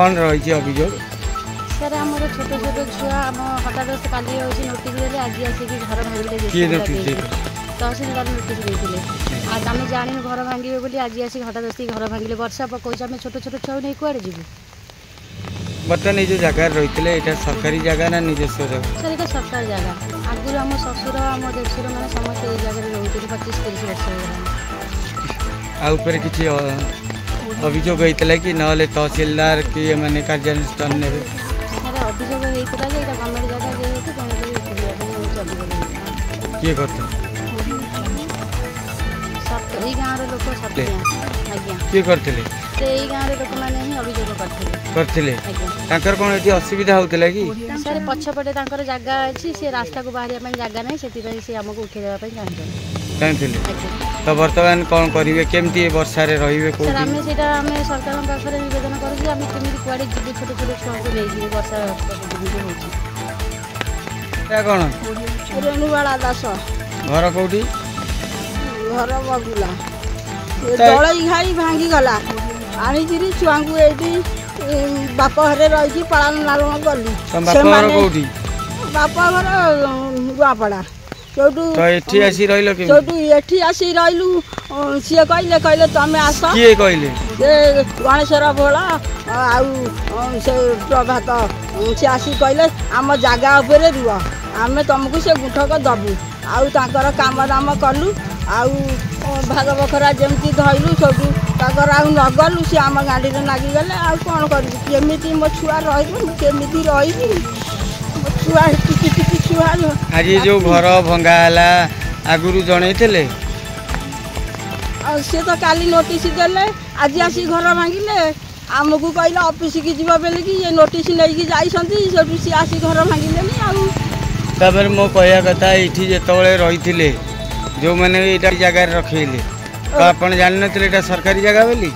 कौन रही अभियोग सर आम छोट छोट छुआ आम हठात काली नोटिस देते आज आसिक घर भांगे तहसीलदार नोटिस देते आज आम जानी घर भांगे बोली आज आसिक हठात आसिक घर भांगे वर्षा पकाऊँ आम छोट छोट छुआ नहीं कुआड़े जीवु बर्तमान ये जो जगह रही है सरकारी जगह ना निजस्व जगह सर ये सरकार जगह आगुरी आम शशुर आम देशुर मैंने समस्त ये जगह रोचे 25-30 वर्ष हो किसी अभियोग होता कि ना तहसीलदार कि मैंने कार्यानुष्ठान ने सर अभियोग होता है ये गवर्नमेंट जगह जेहेतु किए करते यही गाँव लोक सत्य आज्ञा किए करते गाँव लोक मैंने ही अभियोग करते कौन ये असुविधा होता कि सर पछपटे जगह अच्छी सी रास्ता को बाहर जगह ना से आमको उठेदेवाई चाहते तो बर्तमान कौन करेंगे केमती वर्षा रे सर आम से सरकार पाखे नवेदन करें कुआड़े जीव छोट छोट छुआ को नहीं वर्षा कौन रेणुबाला दास घर कौटी घर बगुला दलई घाई भांगी गला आनीकरी छुआ को ये बाप घरे रही पालन लालन गली बाप घर गुआपड़ा चौटू एठी आसी रही सी कहले कहले तमें आस किए कहले गणेश्वर भोला से प्रभात सी आसी कहले आम जगह उपरे रुह आम तुमको से गुठक दबू आउर काम दाम कलु भाग बखरा जमी धरलु सब न गलु सी आम गाड़ी में नागिगले आ कौन करमी मो छुआ रमी रही छुआ टिकी छुआ आज जो घर भंगा आगुरी जन सी तो काली नोटिस देले आज आसी घर भांगिले आमको कहले ऑफिस की जीव बोलिकी ये नोटिस नहीं जाइए सी आसी घर भांगिले तापर मो कहया कथा ये जो रही जो मैंने जगह रखेले तो आप जान ना सरकारी जगह बोली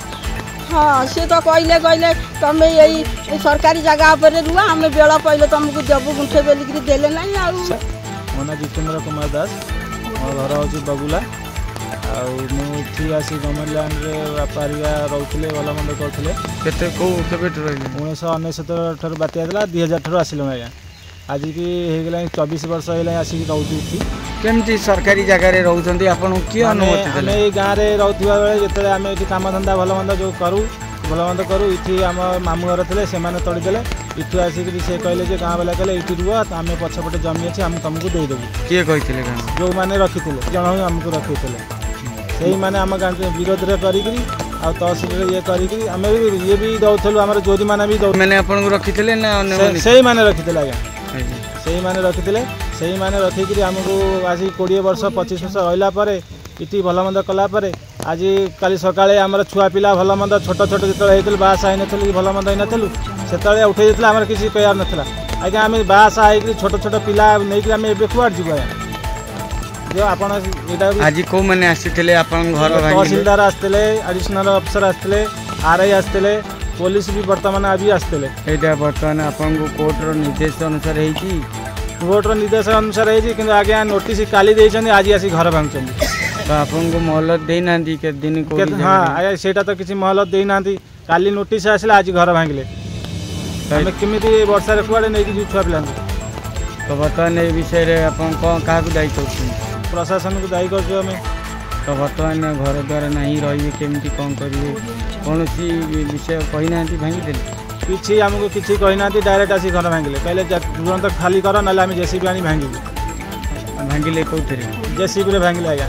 हाँ सी तो कहले कहले तुम्हें यही सरकारी जगह पर रुआ आम बेल पहले तुमको देवु गुंठे बोलिकी देले ना मो ना जितेन्द्र कुमार दास मो घर हूँ बगुला मुझे आसी गवर्नमेंट लैंड बापा रोते भल मंद करते 1999 बात्या 2000 ठार आसिल आज्ञा आज की होगा 24 वर्ष है आसिक रोचे केमती सरकारी जगह रोचे अनुमति गाँव में रोता बेले जो आम ये कम धंदा भल मंद जो करूँ भल मंद करूँ ये आम मामू घर थे से तोड़देले इटू आसिक से कहले गाँव वाला कहले ये रुह आम पछपटे जमी अच्छे आम तुमको देदेबू किए कहते जो मैंने रखी जन आमको रखी से मैंने आम गाँव विरोध में करी तहसील ये करें ये भी दौलू आम जोरीमाना भी मैंने रखी से मैंने रखी आज्ञा से मैंने रखी से मैंने रखिक आमको आज 20 वर्ष 25 वर्ष रहा इति भल मंद कलापर आज काली सकाଳେ आमर छुआ पिला भल मंद छोट छोट जो बासा होती भल मंद होनू से उठे आम किसी कह नाला आज्ञा आम बासा हो छोट छोट पिला नहीं आम ए कुआड़ जीव आज्ञा जो आप आज को मैंने आसीते घर तहसीलदार आसते एडिशनल अफिसर आसते आरआई आसते पुलिस भी बर्तमान अभी आसते यहाँ बर्तमान आपको कोर्टर निर्देश अनुसार कोर्टर निर्देश अनुसार है आज्ञा नोटिस काली देते आज आसी घर भांगुं तो आपको मोहलत देना दिन हाँ आज्ञा से तो किसी मोहलत देना काली नोटिस आसला आज घर भांगिले केमी वर्षा कुआड़े नहीं छुआ पिला तो बर्तमान ये विषय आप क्या दायी कर प्रशासन को दायी कर तो बर्तमान घर द्वारा नहीं रही केमती कौन करेंगे कौन सी विषय कही ना भांगिदेले किसी आमको किसी कहना डायरेक्ट आसी घर भांगिले कहले तुरंत खाली कर ना जेसीबी आनी भांगिले भांगिले कौन जेसीबी भांगिले आज्ञा